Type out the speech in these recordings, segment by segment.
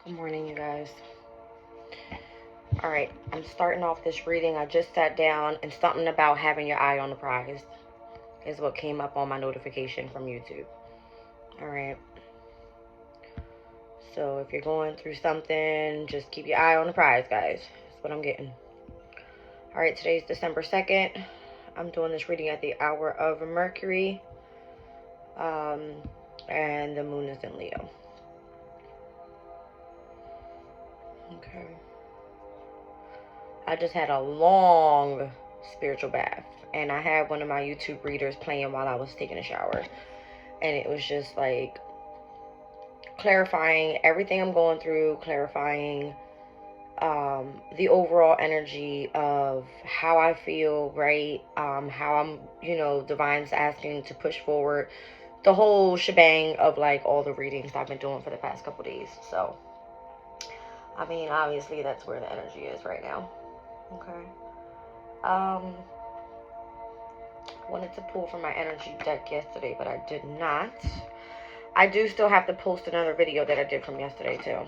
Good morning, you guys. All right, I'm starting off this reading. I just sat down, and something about having your eye on the prize is what came up on my notification from YouTube. All right. So if you're going through something, just keep your eye on the prize, guys. That's what I'm getting. All right, today's December 2nd. I'm doing this reading at the hour of Mercury. And the moon is in Leo. Okay. I just had a long spiritual bath, and I had one of my YouTube readers playing while I was taking a shower, and it was just like clarifying everything I'm going through, clarifying the overall energy of how I feel, right? How I'm, divine's asking to push forward, the whole shebang of like all the readings I've been doing for the past couple days. So, I mean, obviously that's where the energy is right now. Okay. Wanted to pull from my energy deck yesterday, but I did not. I do still have to post another video that I did from yesterday too.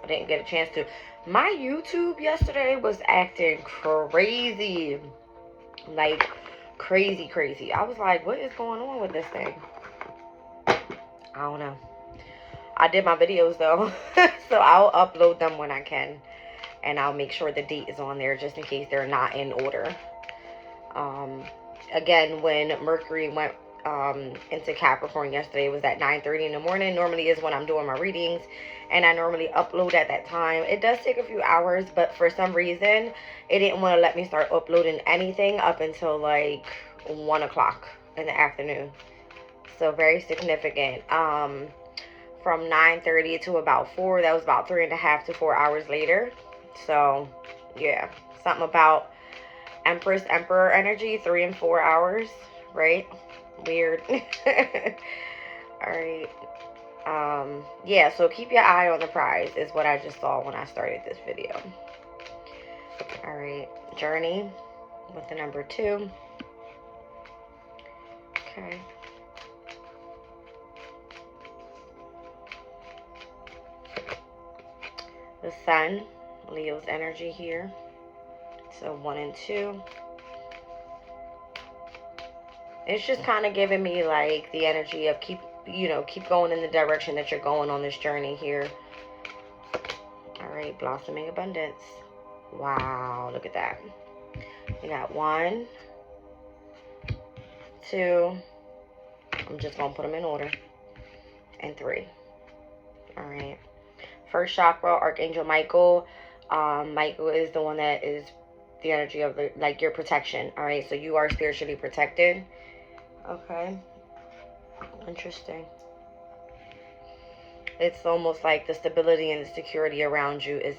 I didn't get a chance to. My YouTube yesterday was acting crazy. Like crazy. I was like, what is going on with this thing? I don't know. I did my videos though. So I'll upload them when I can. And I'll make sure the date is on there just in case they're not in order. Again, when Mercury went into Capricorn yesterday, it was at 9:30 in the morning. Normally is when I'm doing my readings, and I normally upload at that time. It does take a few hours, but for some reason it didn't want to let me start uploading anything up until like 1 o'clock in the afternoon. So very significant. From 9:30 to about 4, that was about 3.5 to 4 hours later. So yeah, something about Empress Emperor energy, 3 and 4 hours, right? Weird. All right. Yeah, so keep your eye on the prize is what I just saw when I started this video. All right, journey with the number 2. Okay. The sun, Leo's energy here. So 1 and 2. It's just kind of giving me like the energy of keep going in the direction that you're going on this journey here. All right, blossoming abundance. Wow, look at that. We got 1, 2. I'm just gonna put them in order. And 3. All right. First chakra, Archangel Michael. Michael is the one that is the energy of your protection. All right, so you are spiritually protected. Okay, interesting. It's almost like the stability and the security around you is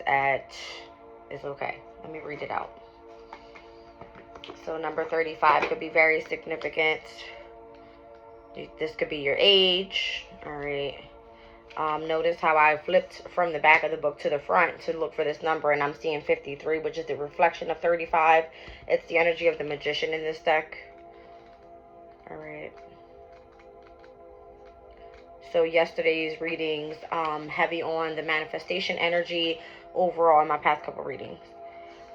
okay. Let me read it out. So number 35 could be very significant. This could be your age. All right. Notice how I flipped from the back of the book to the front to look for this number, and I'm seeing 53, which is the reflection of 35. It's the energy of the magician in this deck. All right. So yesterday's readings, heavy on the manifestation energy overall in my past couple readings.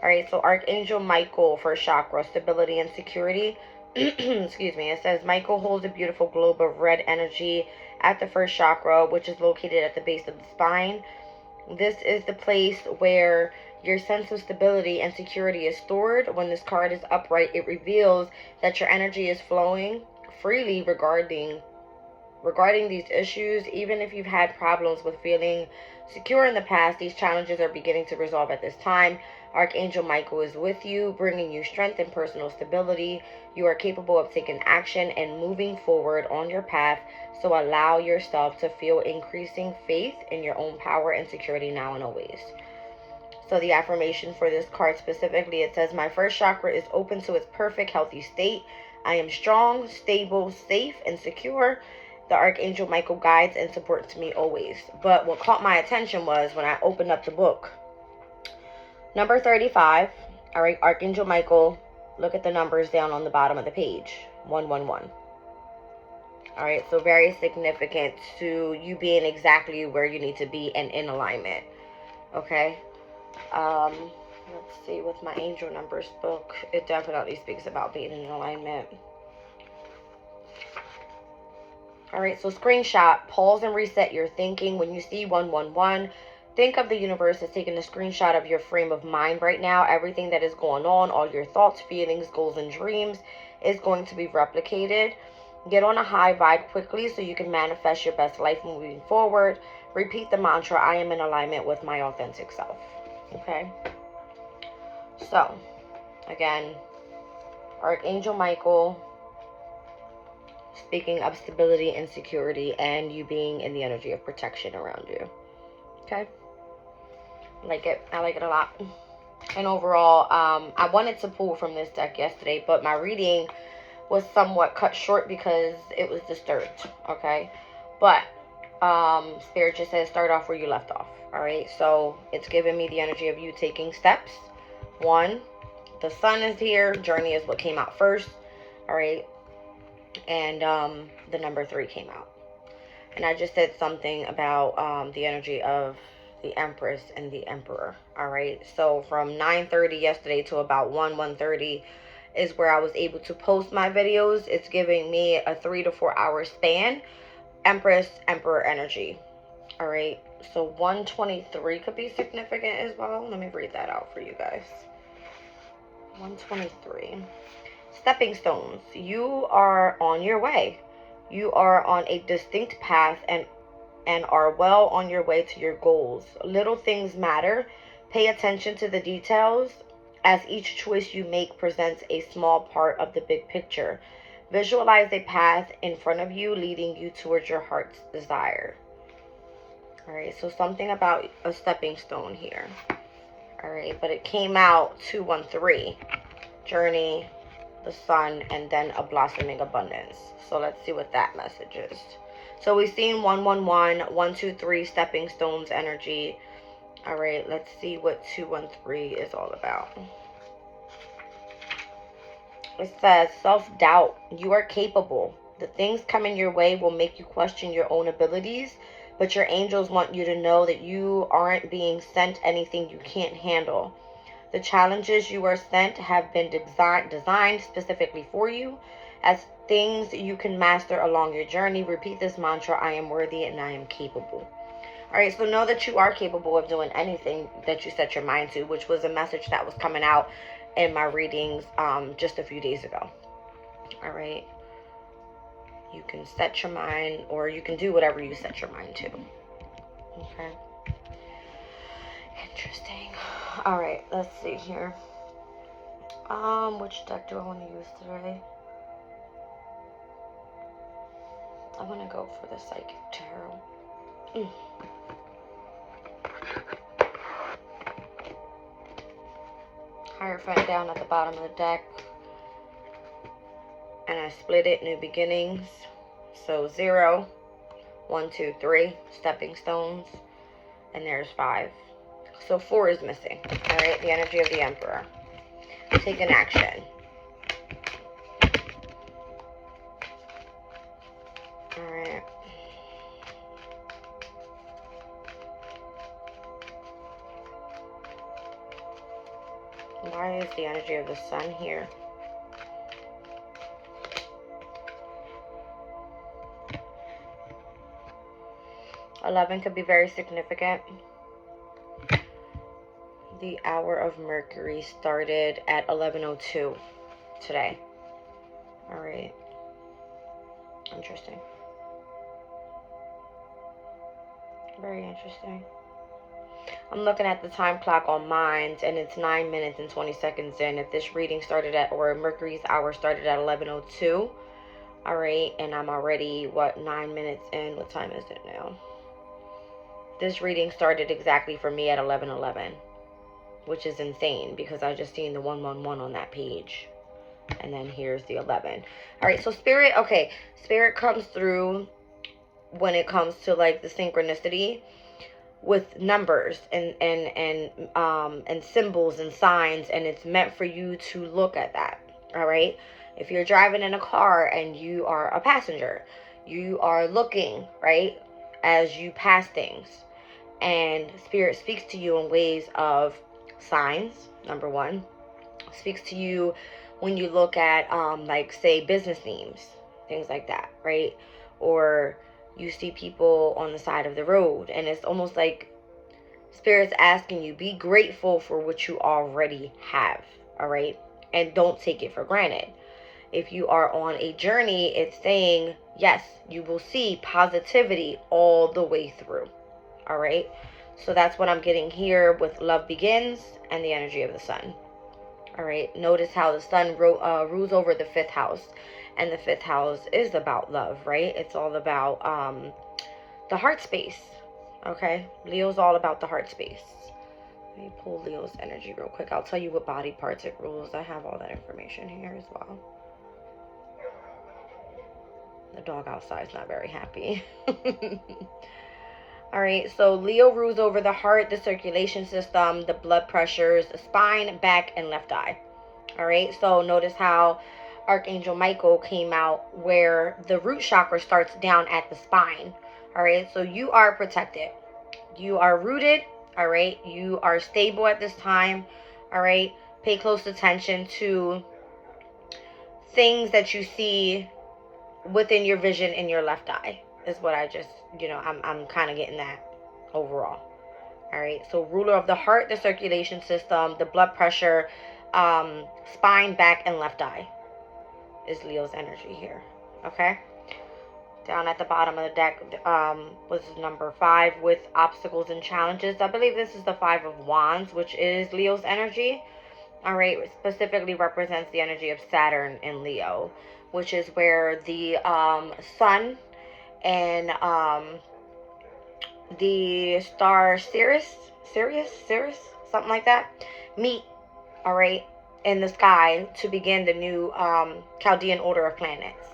All right, so Archangel Michael, first chakra, stability and security. Excuse me. It says Michael holds a beautiful globe of red energy at the first chakra, which is located at the base of the spine. This is the place where your sense of stability and security is stored. When this card is upright, it reveals that your energy is flowing freely regarding these issues. Even if you've had problems with feeling secure in the past, these challenges are beginning to resolve at this time. Archangel Michael is with you, bringing you strength and personal stability. You are capable of taking action and moving forward on your path, so allow yourself to feel increasing faith in your own power and security now and always. So the affirmation for this card specifically, it says, my first chakra is open to its perfect healthy state. I am strong, stable, safe, and secure. The Archangel Michael guides and supports me always. But what caught my attention was when I opened up the book. Number 35. All right, Archangel Michael. Look at the numbers down on the bottom of the page. 111. All right, so very significant to you being exactly where you need to be and in alignment. Okay. Let's see, with my angel numbers book, it definitely speaks about being in alignment. All right, so screenshot, pause and reset your thinking. When you see 111, think of the universe as taking a screenshot of your frame of mind right now. Everything that is going on, all your thoughts, feelings, goals, and dreams is going to be replicated. Get on a high vibe quickly so you can manifest your best life moving forward. Repeat the mantra, I am in alignment with my authentic self. Okay? So, again, Archangel Michael, speaking of stability and security and you being in the energy of protection around you. Okay? Like it. I like it a lot. And overall, I wanted to pull from this deck yesterday, but my reading was somewhat cut short because it was disturbed. Okay? But Spirit just says start off where you left off. Alright? So it's giving me the energy of you taking steps. 1, the sun is here. Journey is what came out first. Alright? And the number 3 came out. And I just said something about the energy of the Empress and the Emperor. All right. So from 9:30 yesterday to about 1:30 is where I was able to post my videos. It's giving me a 3 to 4 hour span. Empress, Emperor energy. All right. So 123 could be significant as well. Let me read that out for you guys. 123. Stepping stones. You are on your way. You are on a distinct path and are well on your way to your goals. Little things matter. Pay attention to the details as each choice you make presents a small part of the big picture. Visualize a path in front of you leading you towards your heart's desire. All right, so something about a stepping stone here. All right, but it came out 213. Journey, the sun, and then a blossoming abundance. So let's see what that message is. So we've seen 111, 123, stepping stones energy. All right, let's see what 213 is all about. It says self-doubt. You are capable. The things coming your way will make you question your own abilities, but your angels want you to know that you aren't being sent anything you can't handle. The challenges you are sent have been designed specifically for you as things you can master along your journey. Repeat this mantra, I am worthy and I am capable. All right, so know that you are capable of doing anything that you set your mind to, which was a message that was coming out in my readings just a few days ago. All right. You can set your mind, or you can do whatever you set your mind to. Okay. Interesting. All right, let's see here. Which deck do I want to use today? I'm gonna go for the Psychic Tarot. Hierophant down at the bottom of the deck, and I split it, new beginnings. So 0, 1, 2, 3 stepping stones, and there's 5. So 4 is missing. All right, the energy of the Emperor. Take an action. All right. Why is the energy of the sun here? Eleven could be very significant. The hour of Mercury started at 11:02 today. All right. Interesting. Very interesting. I'm looking at the time clock on mine, and it's 9 minutes and 20 seconds in. If this reading started at, or Mercury's hour started at 11:02, all right, and I'm already, 9 minutes in? What time is it now? This reading started exactly for me at 11:11, which is insane because I just seen the 111 on that page. And then here's the 11. All right, so Spirit, okay, Spirit comes through when it comes to like the synchronicity with numbers and symbols and signs, and it's meant for you to look at that. All right, if you're driving in a car and you are a passenger, You are looking, right, as you pass things. And Spirit speaks to you in ways of signs, number one. Speaks to you when you look at, like, say, business names, things like that, right? Or you see people on the side of the road, and it's almost like Spirit's asking you, be grateful for what you already have, all right? And don't take it for granted. If you are on a journey, it's saying, yes, you will see positivity all the way through, all right? So that's what I'm getting here with love begins and the energy of the sun. All right, notice how the sun rules over the 5th house, and the 5th house is about love, right? It's all about the heart space. Okay, Leo's all about the heart space. Let me pull Leo's energy real quick. I'll tell you what body parts it rules. I have all that information here as well. The dog outside is not very happy. All right, so Leo rules over the heart, the circulation system, the blood pressures, the spine, back, and left eye. All right, so notice how Archangel Michael came out where the root chakra starts down at the spine. All right, so you are protected. You are rooted. All right, you are stable at this time. All right, pay close attention to things that you see within your vision in your left eye is what I just, I'm kind of getting that overall. All right, so ruler of the heart, the circulation system, the blood pressure, spine, back, and left eye is Leo's energy here. Okay, down at the bottom of the deck was number 5 with obstacles and challenges. I believe this is the 5 of Wands, which is Leo's energy. All right, specifically represents the energy of Saturn in Leo, which is where the sun and the star Sirius, something like that, meet, all right, in the sky to begin the new Chaldean order of planets.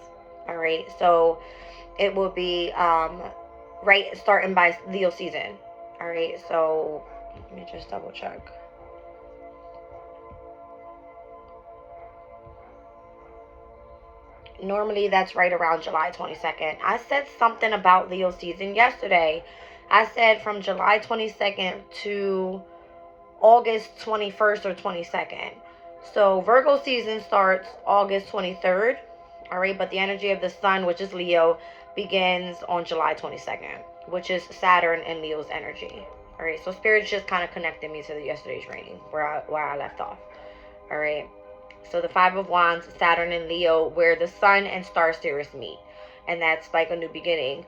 All right, so it will be right starting by Leo season. All right, so let me just double check. Normally that's right around July 22nd. I said something about Leo season yesterday. I said from July 22nd to August 21st or 22nd. So Virgo season starts August 23rd. All right, but the energy of the sun, which is Leo, begins on July 22nd, which is Saturn and Leo's energy. All right, so Spirit's just kind of connected me to the yesterday's reading where I left off. All right. So the 5 of Wands, Saturn and Leo, where the sun and star Sirius meet. And that's like a new beginning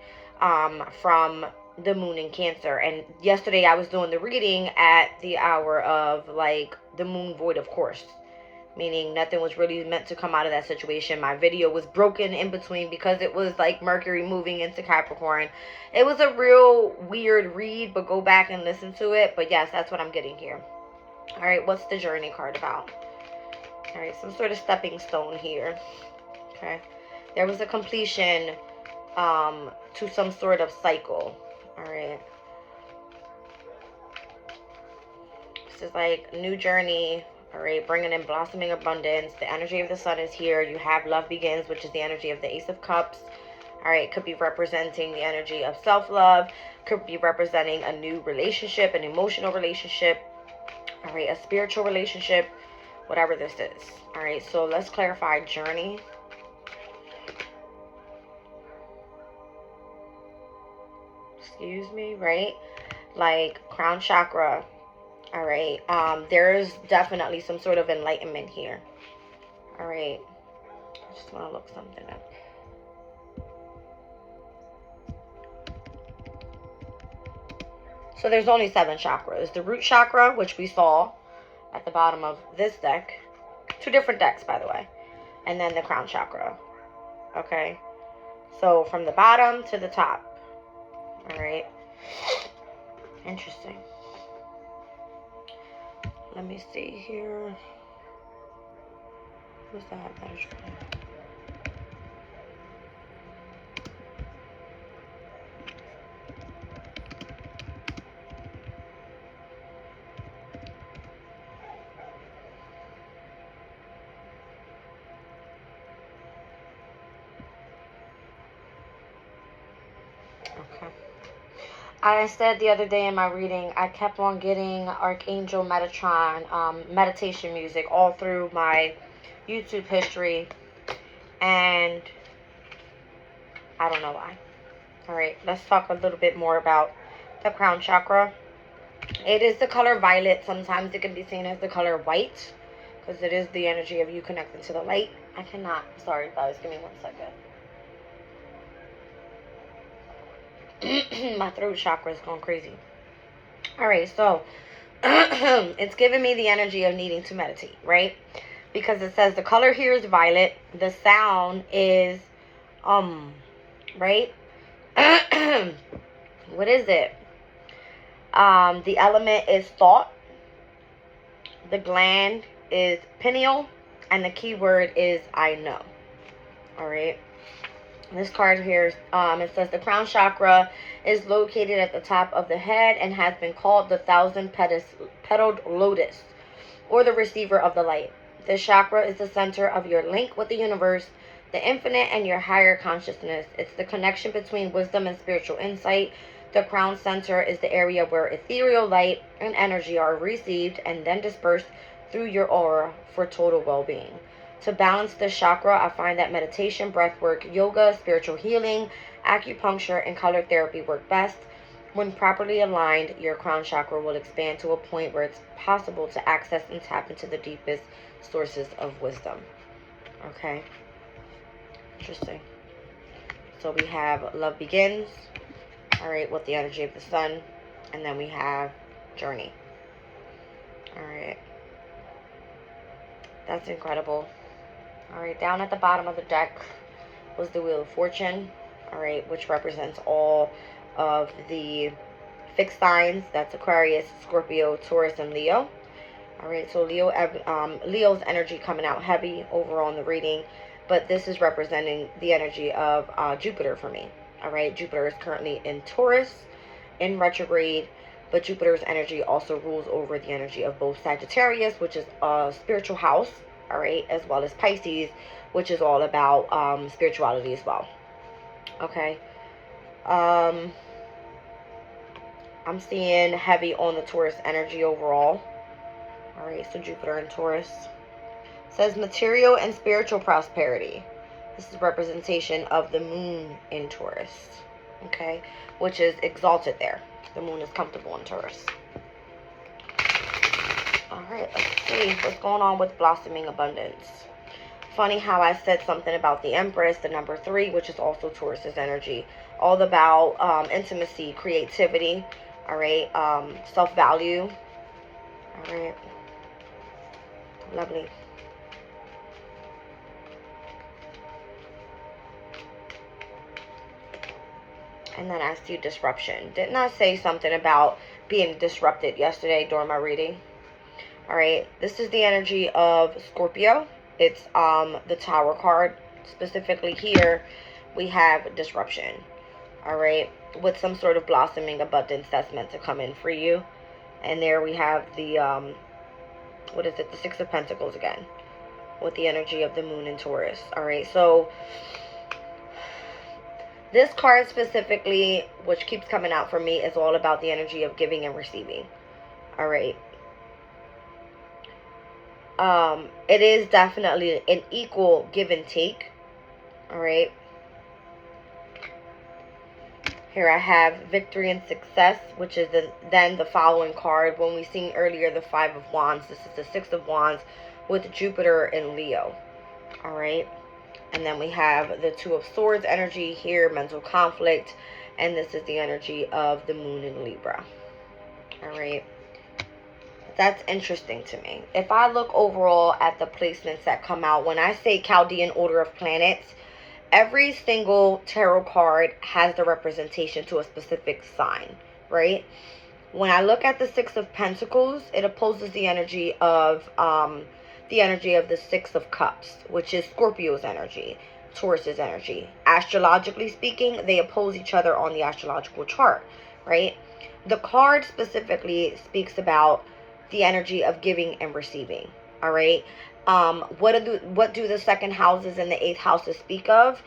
from the moon in Cancer. And yesterday I was doing the reading at the hour of like the moon void, of course. Meaning nothing was really meant to come out of that situation. My video was broken in between because it was like Mercury moving into Capricorn. It was a real weird read, but go back and listen to it. But yes, that's what I'm getting here. All right, what's the journey card about? All right, some sort of stepping stone here. Okay, there was a completion to some sort of cycle. All right, this is like new journey. All right, bringing in blossoming abundance. The energy of the sun is here. You have love begins, which is the energy of the Ace of Cups. All right, could be representing the energy of self-love. Could be representing a new relationship, an emotional relationship. All right, a spiritual relationship. Whatever this is. All right, so let's clarify journey. Excuse me, right? Like crown chakra. All right, there's definitely some sort of enlightenment here. All right, I just want to look something up. So there's only 7 chakras. The root chakra, which we saw at the bottom of this deck. 2 different decks, by the way. And then the crown chakra. Okay. So from the bottom to the top. All right. Interesting. Let me see here. What's that? I said the other day in my reading, I kept on getting Archangel Metatron meditation music all through my YouTube history, and I don't know why. Alright, let's talk a little bit more about the crown chakra. It is the color violet. Sometimes it can be seen as the color white, because it is the energy of you connecting to the light. I cannot. Sorry, guys. Give me 1 second. My throat chakra is going crazy. Alright, so it's giving me the energy of needing to meditate, right? Because it says the color here is violet. The sound is, right? What is it? The element is thought. The gland is pineal. And the key word is I know. Alright. This card here, it says the crown chakra is located at the top of the head and has been called the thousand-petaled lotus, or the receiver of the light. This chakra is the center of your link with the universe, the infinite, and your higher consciousness. It's the connection between wisdom and spiritual insight. The crown center is the area where ethereal light and energy are received and then dispersed through your aura for total well-being. To balance this chakra, I find that meditation, breathwork, yoga, spiritual healing, acupuncture, and color therapy work best. When properly aligned, your crown chakra will expand to a point where it's possible to access and tap into the deepest sources of wisdom. Okay. Interesting. So we have love begins. Alright, with the energy of the sun. And then we have journey. Alright. That's incredible. Alright, down at the bottom of the deck was the Wheel of Fortune. Alright, which represents all of the fixed signs. That's Aquarius, Scorpio, Taurus, and Leo. Alright, so Leo's energy coming out heavy overall in the reading. But this is representing the energy of Jupiter for me. Alright, Jupiter is currently in Taurus, in retrograde. But Jupiter's energy also rules over the energy of both Sagittarius, which is a spiritual house, all right, as well as Pisces, which is all about spirituality as well. Okay. I'm seeing heavy on the Taurus energy overall. All right, so Jupiter and Taurus. It says material and spiritual prosperity. This is representation of the moon in Taurus, okay, which is exalted there. The moon is comfortable in Taurus. Alright, let's see what's going on with blossoming abundance. Funny how I said something about the Empress, the number 3, which is also Taurus's energy. All about intimacy, creativity, alright, self-value. Alright. Lovely. And then I see disruption. Didn't I say something about being disrupted yesterday during my reading? Alright, this is the energy of Scorpio. It's the Tower card. Specifically here, we have disruption. Alright, with some sort of blossoming abundance that's meant to come in for you. And there we have the, what is it? The Six of Pentacles again. With the energy of the moon in Taurus. Alright, so this card specifically, which keeps coming out for me, is all about the energy of giving and receiving. Alright. It is definitely an equal give and take. Alright. Here I have victory and success, which is then the following card. When we seen earlier the Five of Wands, this is the Six of Wands with Jupiter and Leo. Alright. And then we have the Two of Swords energy here, mental conflict. And this is the energy of the moon in Libra. Alright. That's interesting to me. If I look overall at the placements that come out, when I say Chaldean order of planets, every single tarot card has the representation to a specific sign, right? When I look at the Six of Pentacles, it opposes the energy of the Six of Cups, which is Scorpio's energy, Taurus's energy. Astrologically speaking, they oppose each other on the astrological chart, right? The card specifically speaks about the energy of giving and receiving, all right? What do the second houses and the eighth houses speak of?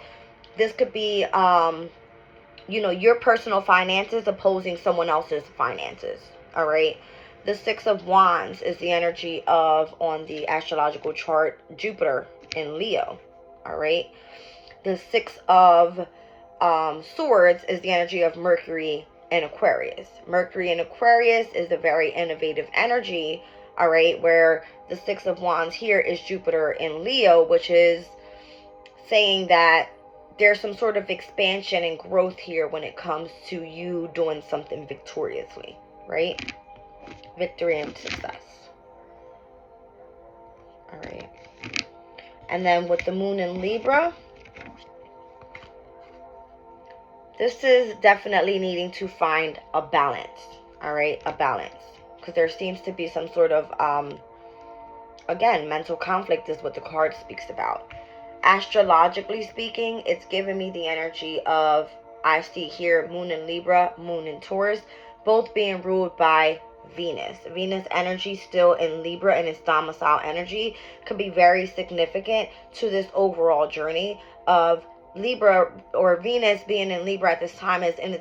This could be your personal finances opposing someone else's finances. All right. The Six of Wands is the energy of, on the astrological chart, Jupiter in Leo. All right. The Six of Swords is the energy of Mercury and Aquarius. Mercury and Aquarius is a very innovative energy. All right. Where the Six of Wands here is Jupiter in Leo, which is saying that there's some sort of expansion and growth here when it comes to you doing something victoriously, right? Victory and success. All right. And then with the moon in Libra, this is definitely needing to find a balance. All right, a balance. Because there seems to be some sort of, again, mental conflict is what the card speaks about. Astrologically speaking, it's giving me the energy of, I see here, moon in Libra, moon in Taurus, both being ruled by Venus. Venus energy still in Libra and its domicile energy could be very significant to this overall journey of Libra, or Venus being in Libra at this time is in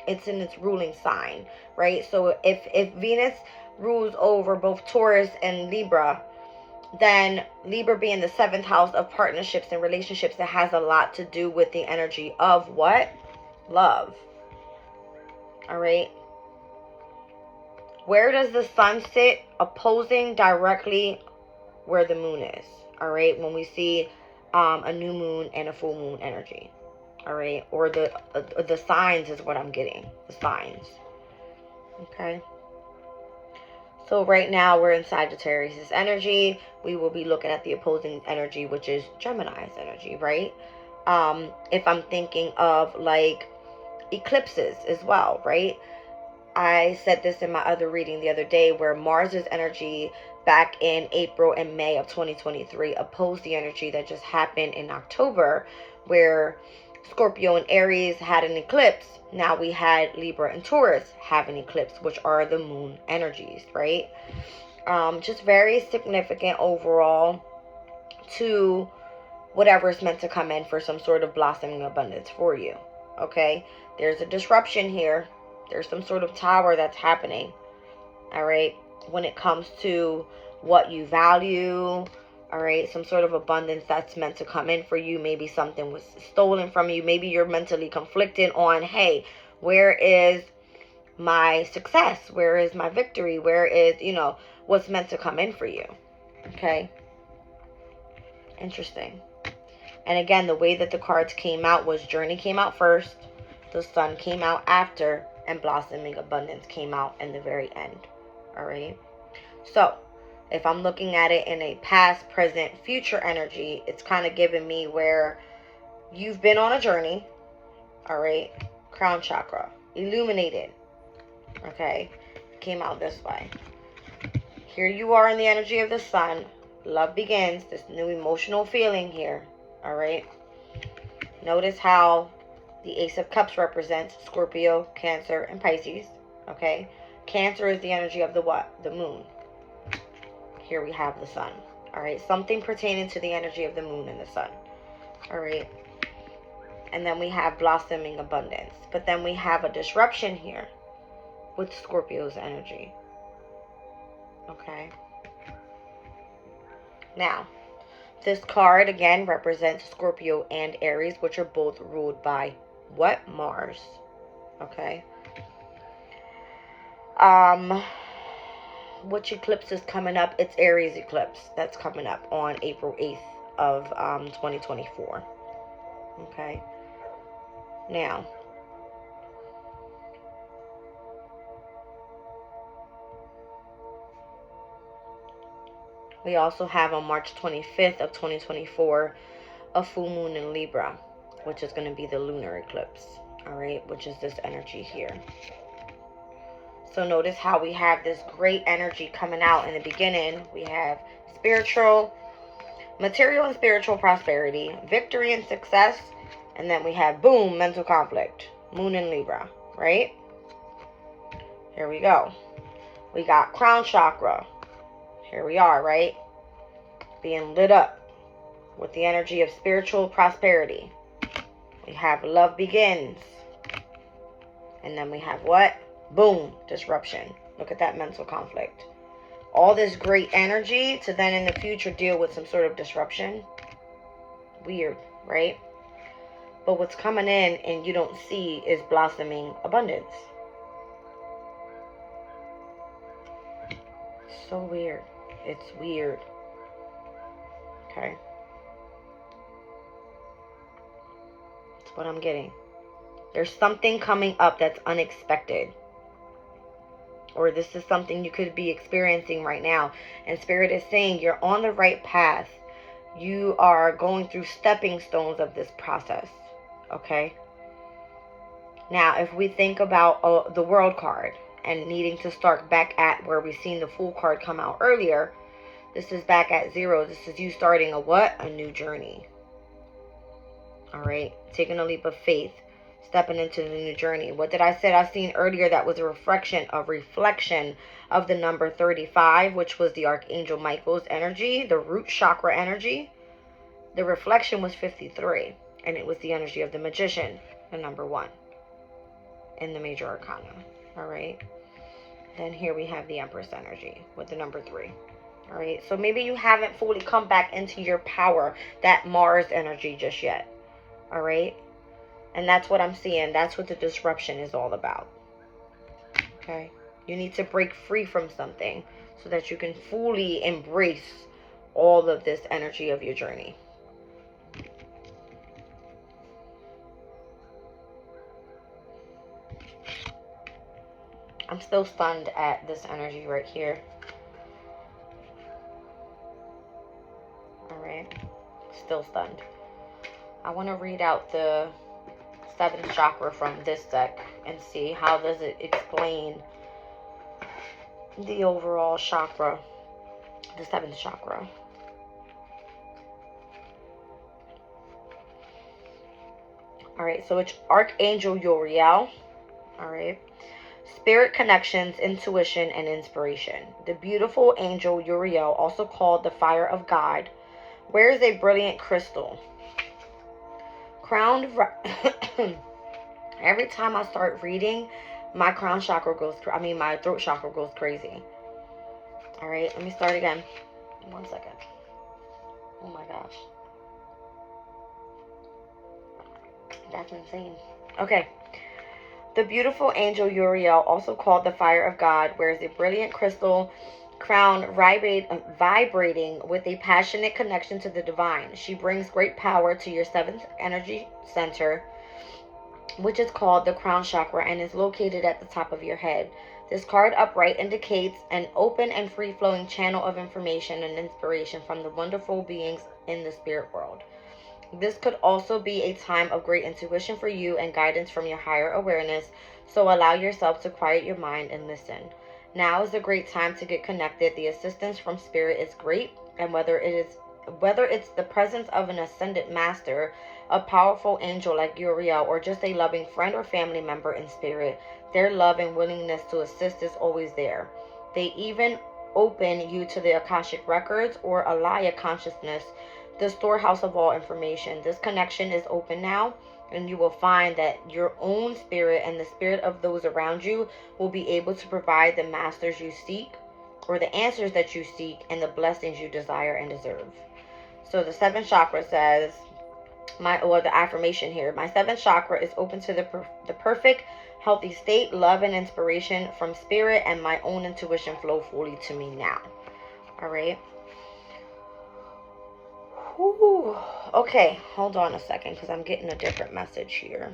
its ruling sign, right? So if Venus rules over both Taurus and Libra, then Libra being the 7th house of partnerships and relationships, that has a lot to do with the energy of what? Love. All right. Where does the sun sit? Opposing directly where the moon is. All right. When we see a new moon and a full moon energy. All right. Or the signs is what I'm getting. The signs. Okay. So right now we're in Sagittarius energy. We will be looking at the opposing energy, which is Gemini's energy, right? If I'm thinking of like eclipses as well, right? I said this in my other reading the other day, where Mars's energy back in April and May of 2023 opposed the energy that just happened in October, where Scorpio and Aries had an eclipse. Now we had Libra and Taurus have an eclipse, which are the moon energies, right? Just very significant overall to whatever is meant to come in for some sort of blossoming abundance for you, okay? There's a disruption here. There's some sort of tower that's happening, all right, when it comes to what you value. All right, some sort of abundance that's meant to come in for you. Maybe something was stolen from you. Maybe you're mentally conflicted on, hey, where is my success? Where is my victory? Where is, what's meant to come in for you? Okay. Interesting. And again, the way that the cards came out was Journey came out first, the Sun came out after, and Blossoming Abundance came out in the very end. All right. So if I'm looking at it in a past, present, future energy, it's kind of giving me where you've been on a journey. All right. Crown chakra. Illuminated. Okay. Came out this way. Here you are in the energy of the sun. Love begins. This new emotional feeling here. All right. Notice how the Ace of Cups represents Scorpio, Cancer, and Pisces. Okay. Cancer is the energy of the what? The moon. Here we have the sun. All right. Something pertaining to the energy of the moon and the sun. All right. And then we have blossoming abundance. But then we have a disruption here with Scorpio's energy. Okay. Now, this card again represents Scorpio and Aries, which are both ruled by what? Mars. Okay. Which eclipse is coming up? It's Aries eclipse that's coming up on April 8th of 2024. Okay. Now, we also have on March 25th of 2024 a full moon in Libra, which is going to be the lunar eclipse. All right, which is this energy here. So notice how we have this great energy coming out in the beginning. We have spiritual, material and spiritual prosperity, victory and success, and then we have, boom, mental conflict, moon in Libra, right? Here we go. We got crown chakra. Here we are, right? Being lit up with the energy of spiritual prosperity. We have love begins. And then we have what? Boom, disruption. Look at that mental conflict. All this great energy to then in the future deal with some sort of disruption. Weird, right? But what's coming in and you don't see is blossoming abundance. So weird. It's weird. Okay. That's what I'm getting. There's something coming up that's unexpected. Or this is something you could be experiencing right now. And Spirit is saying you're on the right path. You are going through stepping stones of this process. Okay? Now, if we think about the World card and needing to start back at where we've seen the Fool card come out earlier, this is back at 0. This is you starting a what? A new journey. All right? Taking a leap of faith. Stepping into the new journey. What did I say I seen earlier? That was a reflection of the number 35, which was the Archangel Michael's energy, the root chakra energy. The reflection was 53, and it was the energy of the magician, the number 1 in the major arcana. All right. Then here we have the Empress energy with the number 3. All right. So maybe you haven't fully come back into your power, that Mars energy just yet. All right. And that's what I'm seeing. That's what the disruption is all about. Okay? You need to break free from something so that you can fully embrace all of this energy of your journey. I'm still stunned at this energy right here. Alright? Still stunned. I want to read out the 7th chakra from this deck and see how does it explain the overall chakra, the 7th chakra. Alright, so it's Archangel Uriel. Alright. Spirit connections, intuition, and inspiration. The beautiful angel Uriel, also called the fire of God, wears a brilliant crystal. Crowned... Every time I start reading, my crown chakra goes... my throat chakra goes crazy. Alright, let me start again. 1 second. Oh my gosh. That's insane. Okay. The beautiful angel Uriel, also called the fire of God, wears a brilliant crystal crown vibrating with a passionate connection to the divine. She brings great power to your 7th energy center, which is called the crown chakra and is located at the top of your head. This card upright indicates an open and free-flowing channel of information and inspiration from the wonderful beings in the spirit world. This could also be a time of great intuition for you and guidance from your higher awareness, so allow yourself to quiet your mind and listen. Now is a great time to get connected. The assistance from spirit is great, and whether it's the presence of an ascended master, a powerful angel like Uriel, or just a loving friend or family member in spirit, their love and willingness to assist is always there. They even open you to the Akashic records or Alaya consciousness, the storehouse of all information. This connection is open now, and you will find that your own spirit and the spirit of those around you will be able to provide the masters you seek, or the answers that you seek, and the blessings you desire and deserve. So the 7th chakra says, the affirmation here, my 7th chakra is open to the perfect, healthy state, love and inspiration from spirit, and my own intuition flow fully to me now. All right. Ooh. Okay, hold on a second because I'm getting a different message here.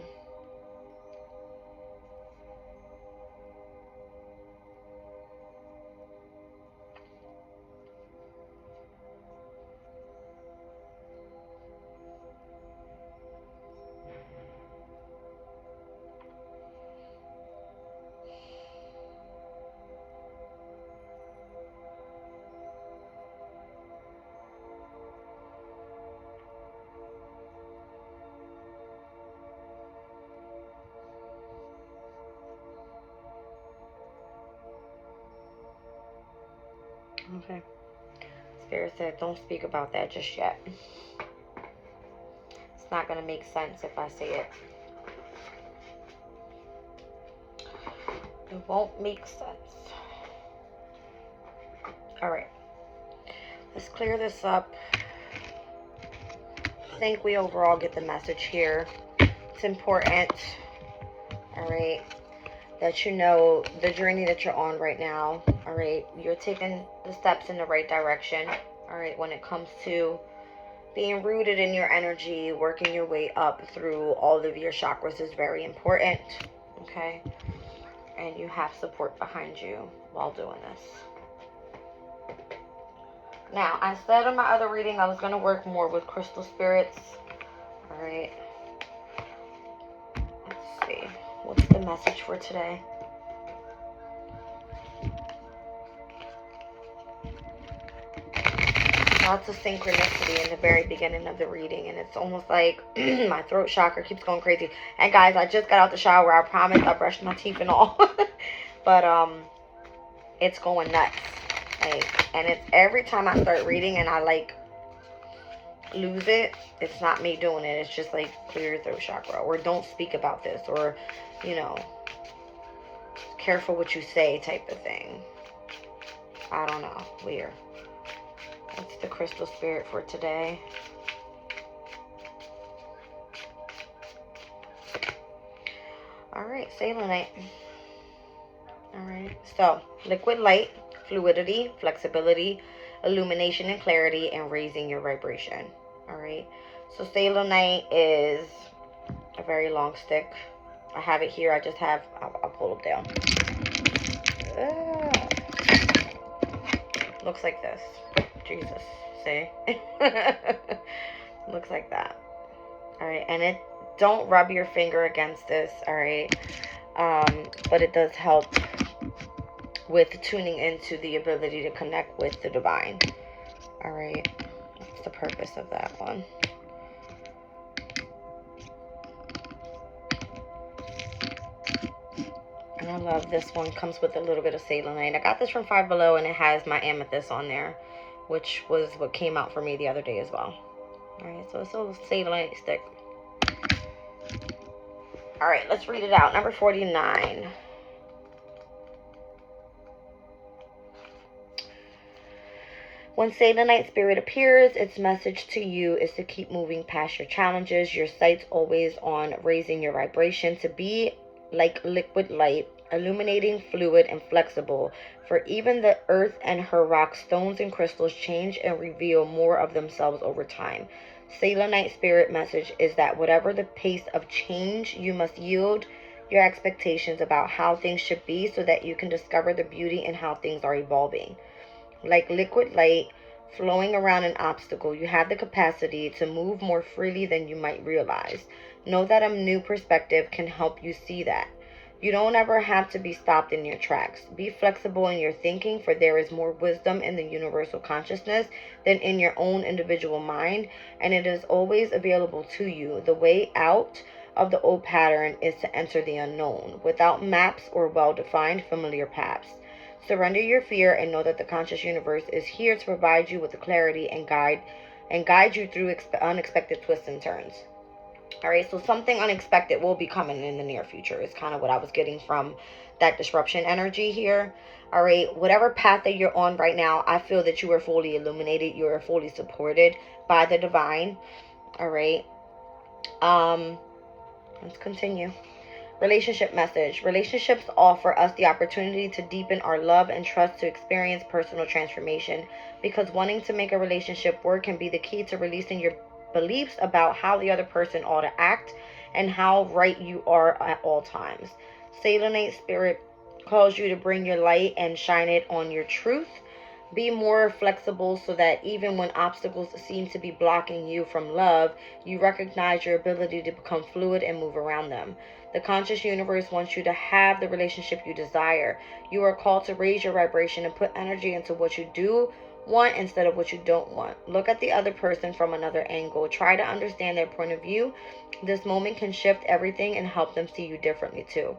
Okay. Spirit said, don't speak about that just yet. It's not going to make sense if I say it. It won't make sense. All right. Let's clear this up. I think we overall get the message here. It's important, all right, that you know the journey that you're on right now, all right? You're taking the steps in the right direction, all right, when it comes to being rooted in your energy, working your way up through all of your chakras is very important, okay? And you have support behind you while doing this. Now, I said in my other reading I was going to work more with crystal spirits, all right? Let's see. What's the message for today? Lots of synchronicity in the very beginning of the reading, and it's almost like my throat chakra keeps going crazy. And guys, I just got out the shower. I promise I brushed my teeth and all. But it's going nuts. Like, and it's every time I start reading and I like lose it, it's not me doing it. It's just like clear your throat chakra, or don't speak about this, or you know, careful what you say type of thing. I don't know. Weird. What's the crystal spirit for today? Alright, selenite. Alright, so liquid light, fluidity, flexibility, illumination and clarity, and raising your vibration. Alright, so selenite is a very long stick. I have it here. I just have, I'll pull it down. Looks like this. Jesus, see? Looks like that. Alright, and it, don't rub your finger against this, alright? But it does help with tuning into the ability to connect with the divine. Alright, that's the purpose of that one. And I love this one. Comes with a little bit of selenite. I got this from Five Below, and it has my amethyst on there, which was what came out for me the other day as well. Alright, so it's a little selenite stick. Alright, let's read it out. Number 49. When selenite spirit appears, its message to you is to keep moving past your challenges. Your sight's always on raising your vibration, to be like liquid light, illuminating, fluid, and flexible. For even the earth and her rocks, stones, and crystals change and reveal more of themselves over time. Selenite spirit message is that whatever the pace of change, you must yield your expectations about how things should be so that you can discover the beauty in how things are evolving. Like liquid light flowing around an obstacle, you have the capacity to move more freely than you might realize. Know that a new perspective can help you see that. You don't ever have to be stopped in your tracks. Be flexible in your thinking, for there is more wisdom in the universal consciousness than in your own individual mind, and it is always available to you. The way out of the old pattern is to enter the unknown, without maps or well-defined familiar paths. Surrender your fear and know that the conscious universe is here to provide you with the clarity and guide you through unexpected twists and turns. Alright, so something unexpected will be coming in the near future is kind of what I was getting from that disruption energy here. Alright, whatever path that you're on right now, I feel that you are fully illuminated. You are fully supported by the divine. Alright. Let's continue. Relationship message. Relationships offer us the opportunity to deepen our love and trust, to experience personal transformation, because wanting to make a relationship work can be the key to releasing your beliefs about how the other person ought to act and how right you are at all times. Selenite spirit calls you to bring your light and shine it on your truth. Be more flexible so that even when obstacles seem to be blocking you from love, you recognize your ability to become fluid and move around them. The conscious universe wants you to have the relationship you desire. You are called to raise your vibration and put energy into what you do want instead of what you don't want. Look at the other person from another angle. Try to understand their point of view. This moment can shift everything and help them see you differently too.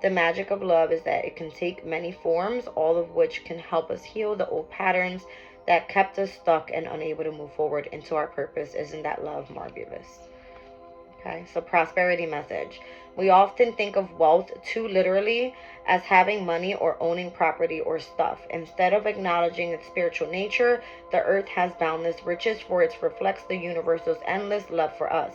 The magic of love is that it can take many forms, all of which can help us heal the old patterns that kept us stuck and unable to move forward into our purpose. Isn't that love marvelous? Okay, so prosperity message. We often think of wealth too literally as having money or owning property or stuff. Instead of acknowledging its spiritual nature, the earth has boundless riches, for it reflects the universe's endless love for us.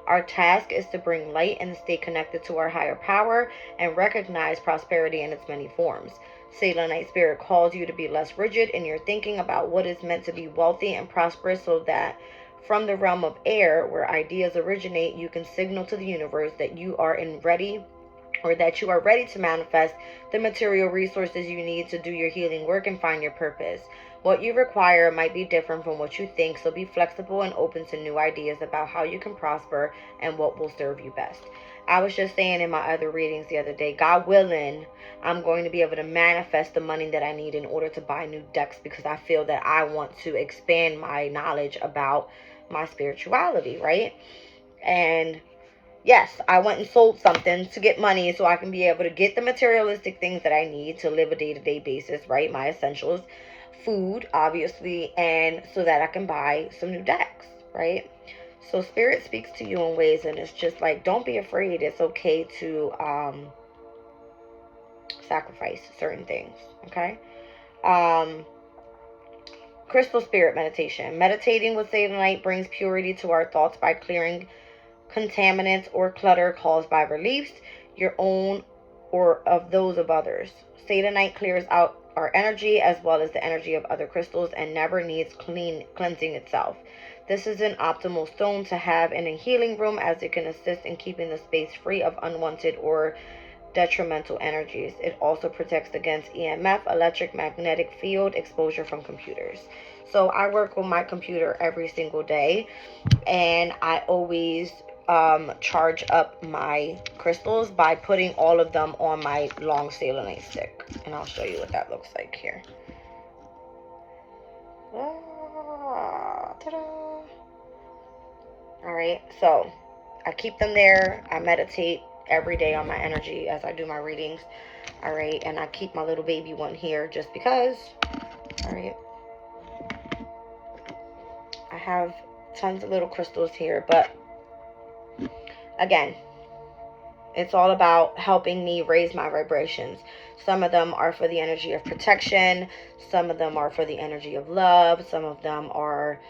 Our task is to bring light and stay connected to our higher power and recognize prosperity in its many forms. Selenite Spirit calls you to be less rigid in your thinking about what is meant to be wealthy and prosperous, so that from the realm of air, where ideas originate, you can signal to the universe that you are ready to manifest the material resources you need to do your healing work and find your purpose. What you require might be different from what you think, so be flexible and open to new ideas about how you can prosper and what will serve you best. I was just saying in my other readings the other day, God willing, I'm going to be able to manifest the money that I need in order to buy new decks, because I feel that I want to expand my knowledge about my spirituality, right? And yes, I went and sold something to get money so I can be able to get the materialistic things that I need to live a day-to-day basis, right? My essentials, food, obviously, and so that I can buy some new decks, right? So Spirit speaks to you in ways, and it's just like, don't be afraid. It's okay to sacrifice certain things, okay? Crystal Spirit meditation. Meditating with Selenite brings purity to our thoughts by clearing contaminants or clutter caused by beliefs, your own or of those of others. Selenite clears out our energy as well as the energy of other crystals and never needs cleansing itself. This is an optimal stone to have in a healing room, as it can assist in keeping the space free of unwanted or detrimental energies. It also protects against EMF, electromagnetic field exposure from computers. So I work with my computer every single day, and I always charge up my crystals by putting all of them on my long selenite stick. And I'll show you what that looks like here. Alright, so I keep them there. I meditate every day on my energy as I do my readings. Alright, and I keep my little baby one here just because. Alright, I have tons of little crystals here, but again, it's all about helping me raise my vibrations. Some of them are for the energy of protection. Some of them are for the energy of love. Some of them are,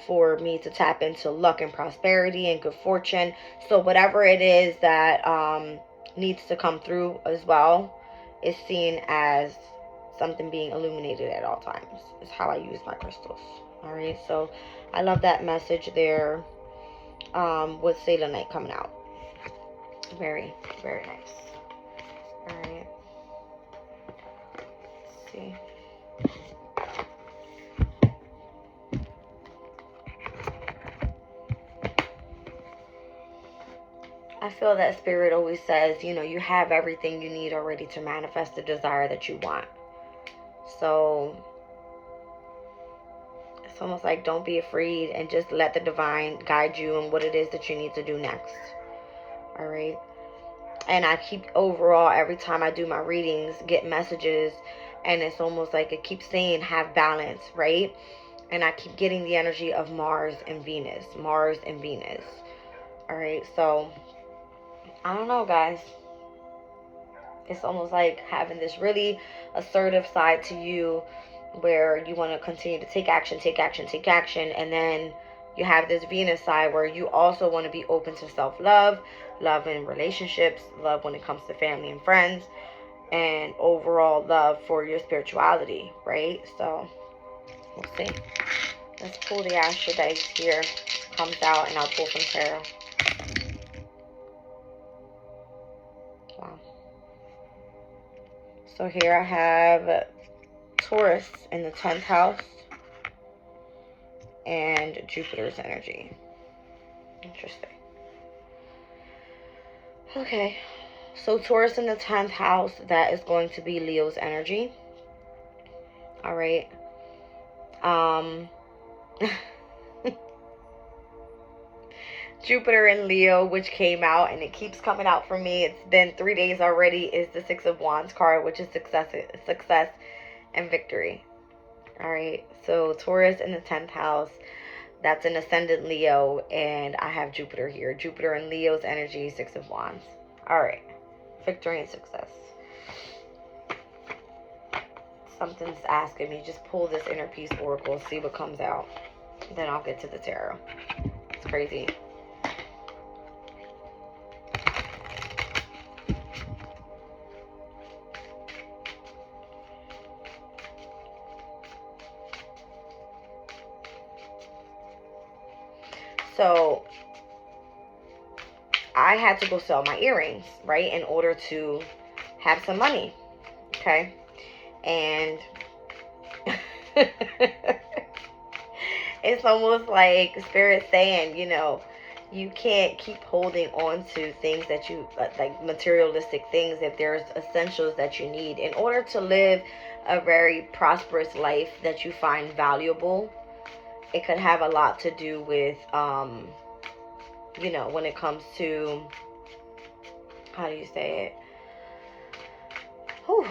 for me to tap into luck and prosperity and good fortune. So whatever it is that needs to come through as well is seen as something being illuminated at all times. Is how I use my crystals. All right, so I love that message there with selenite coming out. Very, very nice. All right. Let's see. I feel that Spirit always says, you have everything you need already to manifest the desire that you want. So it's almost like, don't be afraid and just let the divine guide you in what it is that you need to do next. All right. And I keep overall, every time I do my readings, get messages, and it's almost like it keeps saying have balance, right? And I keep getting the energy of Mars and Venus. Mars and Venus. All right. So I don't know, guys. It's almost like having this really assertive side to you, where you want to continue to take action, and then you have this Venus side where you also want to be open to self-love, love in relationships, love when it comes to family and friends, and overall love for your spirituality, right? So we'll see. Let's pull the Astro Dice here. Comes out, and I'll pull some tarot. Wow. So here I have Taurus in the 10th house and Jupiter's energy. Interesting. Okay, so Taurus in the 10th house, that is going to be Leo's energy. All right. Jupiter in Leo, which came out, and it keeps coming out for me. It's been 3 days already, is the Six of Wands card, which is success and victory. All right, so Taurus in the 10th house. That's an ascendant Leo, and I have Jupiter here. Jupiter in Leo's energy, Six of Wands. All right. Victory and success. Something's asking me, just pull this inner peace oracle, see what comes out. Then I'll get to the tarot. It's crazy. So I had to go sell my earrings, right, in order to have some money. Okay. And it's almost like Spirit saying, you know, you can't keep holding on to things that you, like materialistic things, if there's essentials that you need in order to live a very prosperous life that you find valuable. It could have a lot to do with, you know, when it comes to, how do you say it? Whew.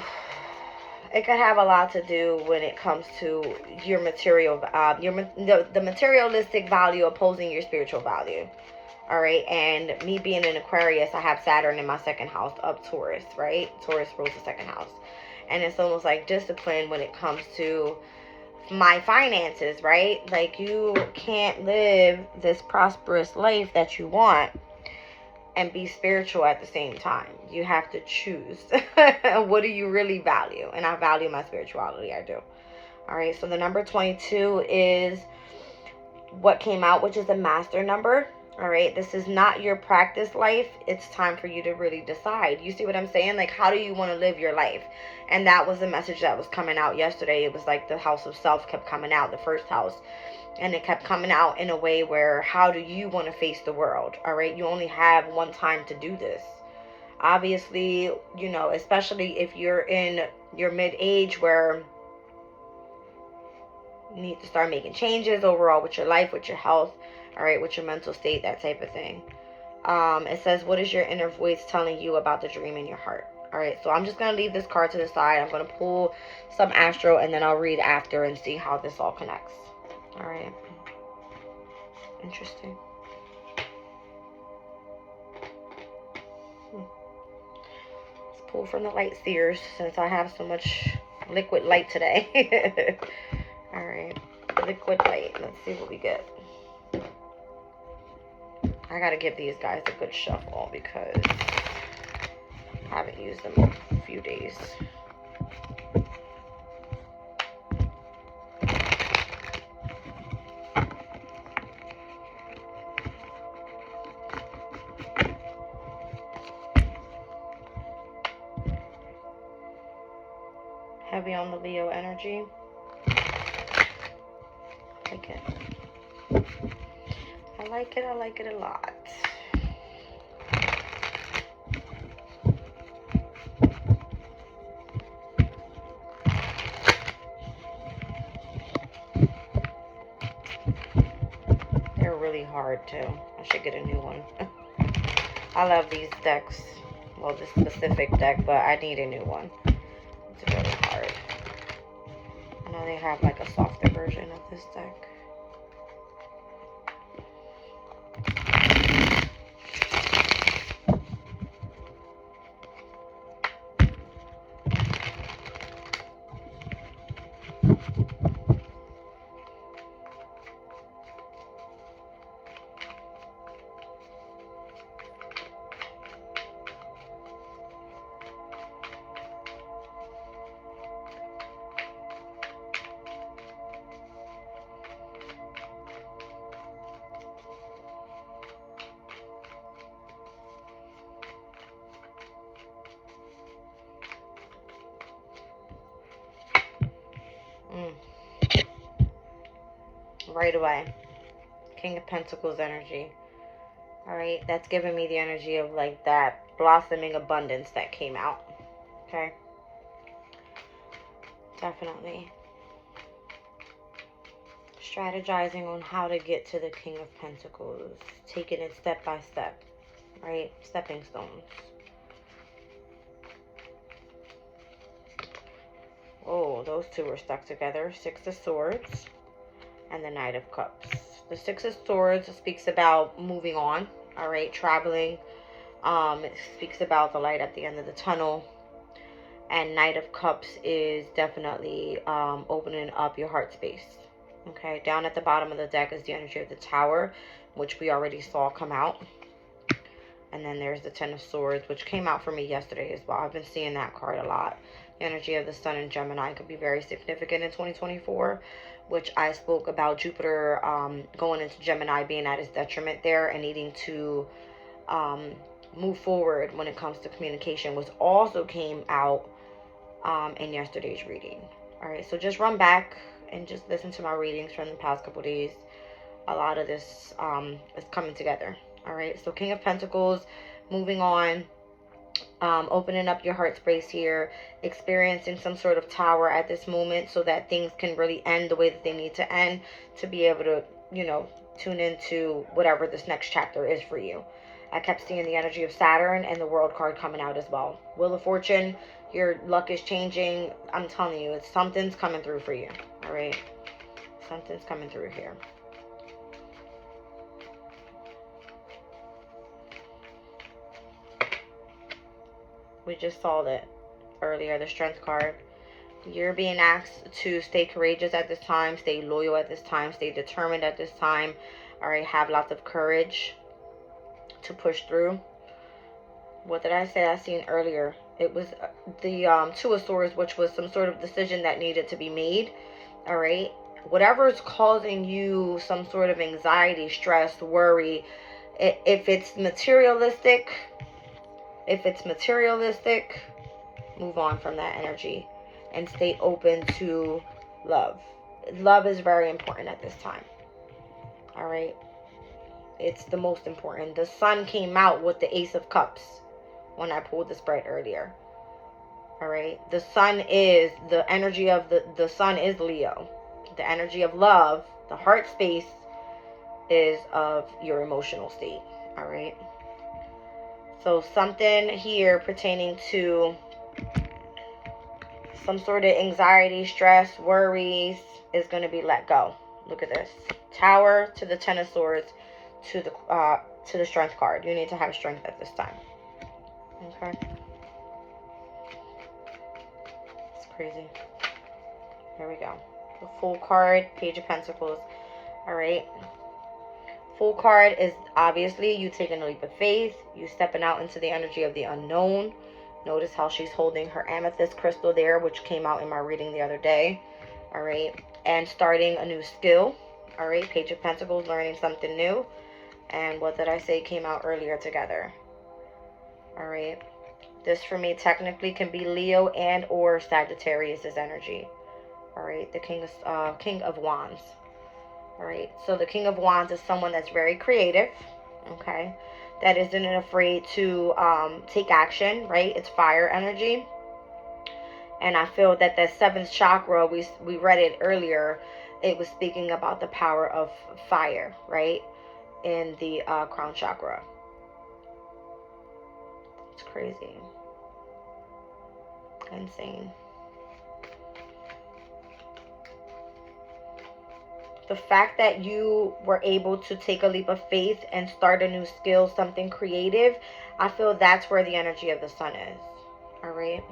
It could have a lot to do when it comes to your material, the materialistic value opposing your spiritual value. All right. And me being an Aquarius, I have Saturn in my second house of Taurus, right? Taurus rules the second house. And it's almost like discipline when it comes to my finances, right? Like, you can't live this prosperous life that you want and be spiritual at the same time. You have to choose. What do you really value? And I value my spirituality. I do. All right. So the number 22 is what came out, which is the master number. All right. This is not your practice life. It's time for you to really decide. You see what I'm saying? Like, how do you want to live your life? And that was the message that was coming out yesterday. It was like the house of self kept coming out, the first house. And it kept coming out in a way where, how do you want to face the world? All right. You only have one time to do this. Obviously, you know, especially if you're in your mid-age where you need to start making changes overall with your life, with your health, all right, with your mental state, that type of thing. It says, what is your inner voice telling you about the dream in your heart? All right, so I'm just going to leave this card to the side. I'm going to pull some astro, and then I'll read after and see how this all connects. All right. Interesting. Let's pull from the light seers since I have so much liquid light today. All right. Liquid light. Let's see what we get. I got to give these guys a good shuffle because I haven't used them in a few days. Heavy on the Leo energy. I like it. I like it. I like it a lot. They're really hard too. I should get a new one. I love these decks. Well, this specific deck, but I need a new one. It's really hard. I know they have like a softer version of this deck. Right away. King of Pentacles energy. All right, that's giving me the energy of like that blossoming abundance that came out. Okay. Definitely. Strategizing on how to get to the King of Pentacles. Taking it step by step. Right? Stepping stones. Oh, those two are stuck together. Six of Swords and the Knight of Cups. The Six of Swords speaks about moving on, all right, traveling. It speaks about the light at the end of the tunnel. And Knight of Cups is definitely opening up your heart space. Okay, down at the bottom of the deck is the energy of the Tower, which we already saw come out. And then there's the Ten of Swords, which came out for me yesterday as well. I've been seeing that card a lot. The energy of the Sun in Gemini could be very significant in 2024, which I spoke about Jupiter going into Gemini, being at his detriment there and needing to move forward when it comes to communication, was also came out in yesterday's reading. All right, so just run back and just listen to my readings from the past couple days. A lot of this is coming together. All right, so King of Pentacles, moving on, opening up your heart space here, experiencing some sort of Tower at this moment so that things can really end the way that they need to end, to be able to, you know, tune into whatever this next chapter is for you. I kept seeing the energy of Saturn and the World card coming out as well. Wheel of Fortune, your luck is changing. I'm telling you, it's something's coming through for you. All right, something's coming through here. We just saw that earlier, the Strength card. You're being asked to stay courageous at this time, stay loyal at this time, stay determined at this time. All right, have lots of courage to push through. What did I say I seen earlier? It was the Two of Swords, which was some sort of decision that needed to be made. All right, whatever is causing you some sort of anxiety, stress, worry, if it's materialistic, move on from that energy and stay open to love. Love is very important at this time. All right, it's the most important. The Sun came out with the Ace of Cups when I pulled the spread earlier. All right, the Sun is the energy of the Sun is Leo. The energy of love, the heart space, is of your emotional state. All right, so something here pertaining to some sort of anxiety, stress, worries is going to be let go. Look at this. Tower to the Ten of Swords to the Strength card. You need to have strength at this time. Okay. It's crazy. Here we go. The Fool card, Page of Pentacles. All right. Fool card is obviously you taking a leap of faith. You stepping out into the energy of the unknown. Notice how she's holding her amethyst crystal there, which came out in my reading the other day. All right. And starting a new skill. All right. Page of Pentacles, learning something new. And what did I say came out earlier together? All right. This for me technically can be Leo and or Sagittarius's energy. All right. The King of Wands. All right. So the King of Wands is someone that's very creative. Okay. That isn't afraid to take action, right? It's fire energy. And I feel that the 7th chakra, we read it earlier, it was speaking about the power of fire, right? In the crown chakra. It's crazy. Insane. The fact that you were able to take a leap of faith and start a new skill, something creative, I feel that's where the energy of the Sun is. All right.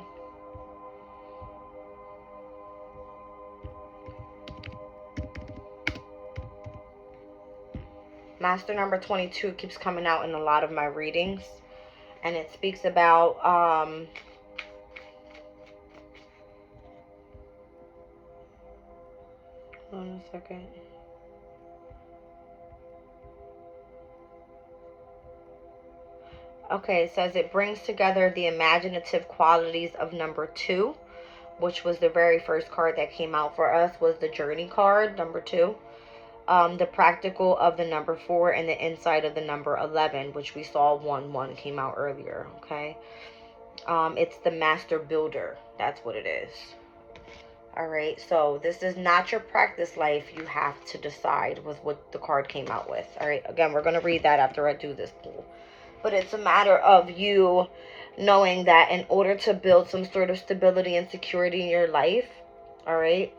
Master number 22 keeps coming out in a lot of my readings. And it speaks about hold on a second. Okay, it says it brings together the imaginative qualities of number 2, which was the very first card that came out for us, was the Journey card, number 2. The practical of the number 4 and the insight of the number 11, which we saw 1-1 came out earlier, okay? It's the Master Builder. That's what it is. All right, so this is not your practice life. You have to decide with what the card came out with. All right, again, we're going to read that after I do this pull. But it's a matter of you knowing that in order to build some sort of stability and security in your life, all right,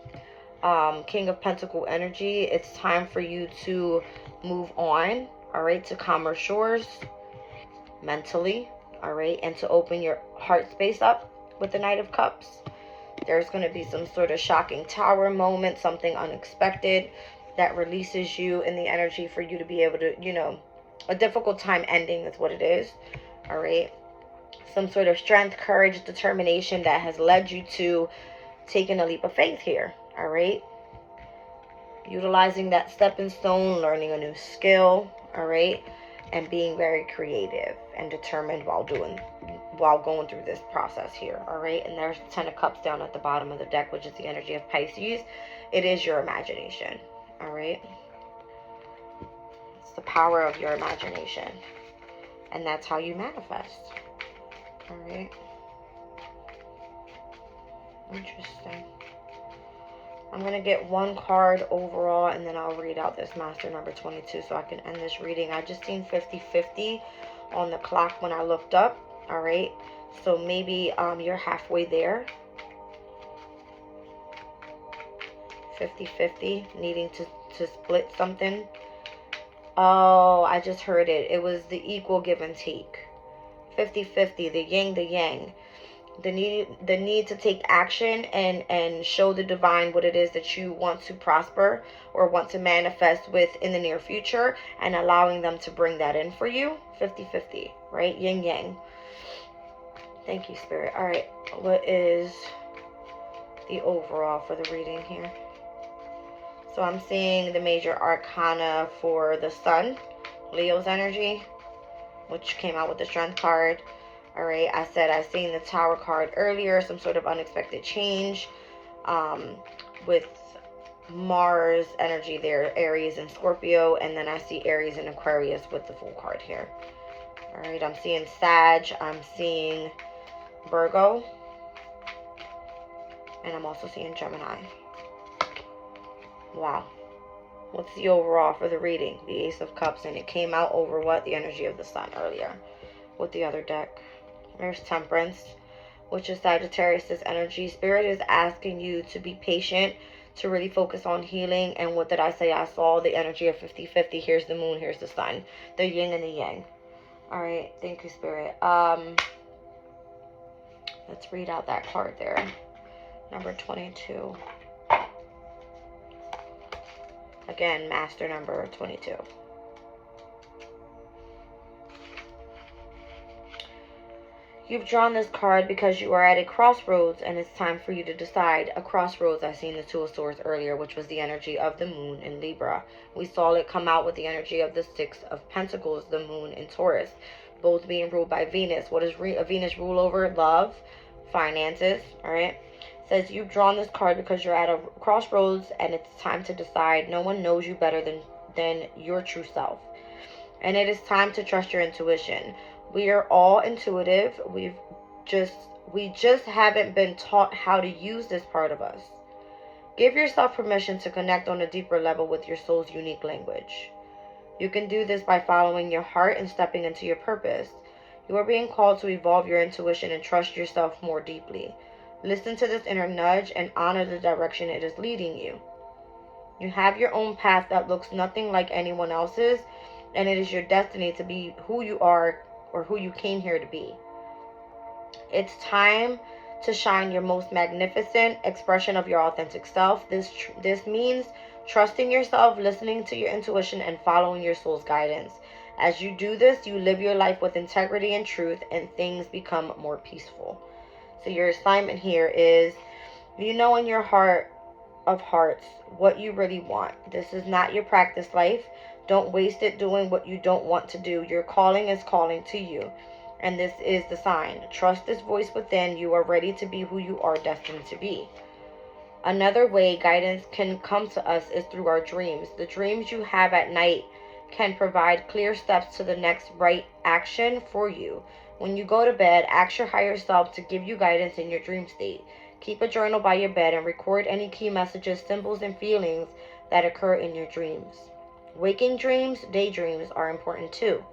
King of Pentacle energy. It's time for you to move on, all right, to calmer shores mentally, all right, and to open your heart space up with the Knight of Cups. There's going to be some sort of shocking tower moment, something unexpected that releases you in the energy for you to be able to, you know, a difficult time ending is what it is, all right. Some sort of strength, courage, determination that has led you to taking a leap of faith here, all right. Utilizing that stepping stone, learning a new skill, all right, and being very creative and determined while going through this process here, all right. And there's 10 of Cups down at the bottom of the deck, which is the energy of Pisces. It is your imagination, all right. It's the power of your imagination, and that's how you manifest, all right. Interesting. I'm going to get one card overall, and then I'll read out this master number 22 so I can end this reading. I just seen 50-50 on the clock when I looked up, all right? So maybe you're halfway there. 50-50, needing to split something. Oh, I just heard it. It was the equal give and take. 50-50, the yin, the yang. The need to take action and show the divine what it is that you want to prosper or want to manifest with in the near future, and allowing them to bring that in for you. 50-50, right? Yin yang. Thank you, Spirit. All right, what is the overall for the reading here? So I'm seeing the major arcana for the sun, Leo's energy, which came out with the strength card. All right, I said I seen the Tower card earlier, some sort of unexpected change with Mars energy there, Aries and Scorpio, and then I see Aries and Aquarius with the full card here. All right, I'm seeing Sag, I'm seeing Virgo, and I'm also seeing Gemini. Wow. What's the overall for the reading? The Ace of Cups, and it came out over what? The energy of the sun earlier with the other deck. There's Temperance, which is Sagittarius' energy. Spirit is asking you to be patient, to really focus on healing. And what did I say? I saw the energy of 50-50. Here's the moon, here's the sun. The yin and the yang. All right, thank you, Spirit. Let's read out that card there. Number 22. Again, master number 22. You've drawn this card because you are at a crossroads and it's time for you to decide. A crossroads, I seen the Two of Swords earlier, which was the energy of the moon in Libra. We saw it come out with the energy of the Six of Pentacles, the moon in Taurus, both being ruled by Venus. What does Venus rule over? Love, finances, all right? It says you've drawn this card because you're at a crossroads and it's time to decide. No one knows you better than your true self. And it is time to trust your intuition. We are all intuitive. We just haven't been taught how to use this part of us. Give yourself permission to connect on a deeper level with your soul's unique language. You can do this by following your heart and stepping into your purpose. You are being called to evolve your intuition and trust yourself more deeply. Listen to this inner nudge and honor the direction it is leading you. You have your own path that looks nothing like anyone else's, and it is your destiny to be who you are or who you came here to be. It's time to shine your most magnificent expression of your authentic self. This means trusting yourself, listening to your intuition, and following your soul's guidance. As you do this, you live your life with integrity and truth, and things become more peaceful. So your assignment here is, you know in your heart of hearts what you really want. This is not your practice life. Don't waste it doing what you don't want to do. Your calling is calling to you. And this is the sign. Trust this voice within. You are ready to be who you are destined to be. Another way guidance can come to us is through our dreams. The dreams you have at night can provide clear steps to the next right action for you. When you go to bed, ask your higher self to give you guidance in your dream state. Keep a journal by your bed and record any key messages, symbols, and feelings that occur in your dreams. Waking dreams, daydreams are important too.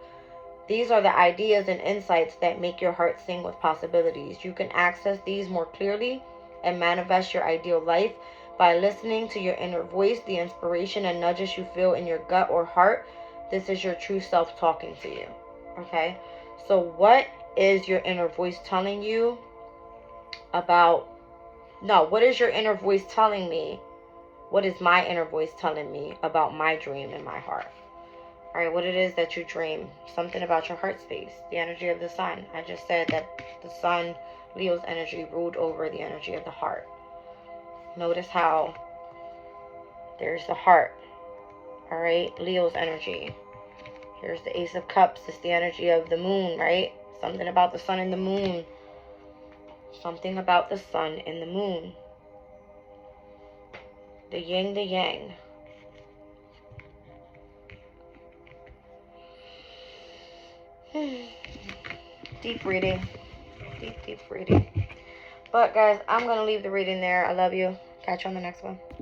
These are the ideas and insights that make your heart sing with possibilities. You can access these more clearly and manifest your ideal life By listening to your inner voice, the inspiration and nudges you feel in your gut or heart, this is your true self talking to you. Okay? So what is your inner voice telling you about... No, what is your inner voice telling me? What is my inner voice telling me about my dream in my heart? All right, what it is that you dream. Something about your heart space. The energy of the sun. I just said that the sun, Leo's energy, ruled over the energy of the heart. Notice how there's the heart. All right, Leo's energy. Here's the Ace of Cups. It's the energy of the moon, right? Something about the sun and the moon. Something about the sun and the moon. The yin, the yang. Deep reading. Deep reading. But guys, I'm going to leave the reading there. I love you. Catch you on the next one.